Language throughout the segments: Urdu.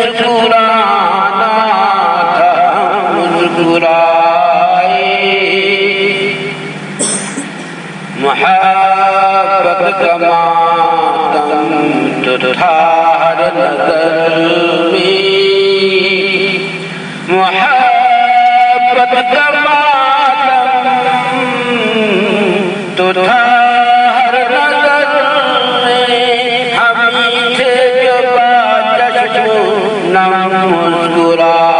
مسکرانا تھا مسکرائے، محبت کا ماتم تو تھا ہر نظر میں، محبت کا ماتم تو تھا ہر نظر میں، ہمیں تھے جو باچشم نم مسکرائے،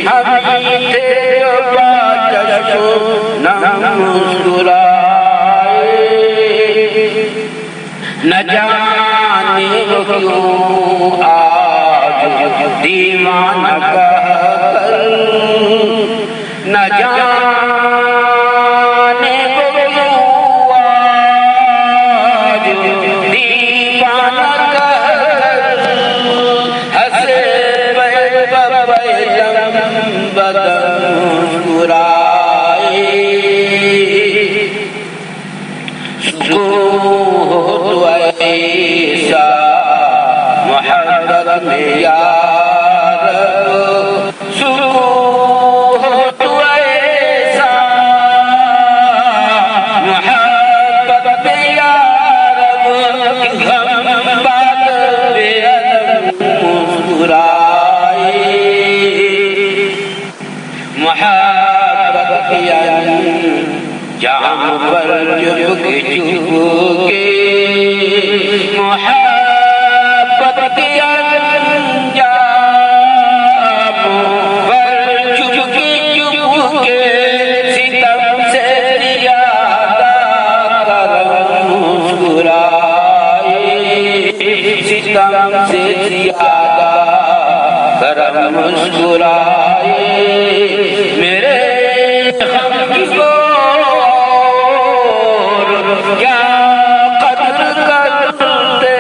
ہمیں تھے جو باچشم نم مسکرائے، نہ جانے وہ کیوں آج دیوانہ کہہ کر، نہ جانے وہ کیوں آج دیوانہ کہہ کر، ہنسے بیلم بدن مسکرائے، سکون ہو تو ایسا محبت میں یار، سکون ہو تو ایسا محبت میں یار، غم بات بے علم مسکرائے، محبت کی جام پر چپ کے محبت کی انجام پر چپ کے ستم سے زیادہ کرم مسکرائے، ستم سے زیادہ کرم مسکرائے، میرے غم کی کیا قدر کرتے،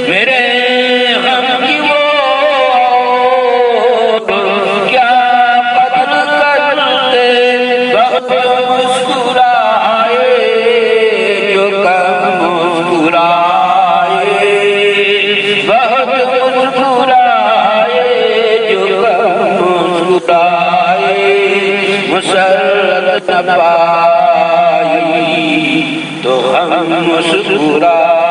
میرے غم کی وہ کیا قدر کرتے، بہت مسکرائے جو کم مسکرائے، بہت مسکرائے جو کم مسکرائے، مسرت نہ پائی تو ہم مسکرائے۔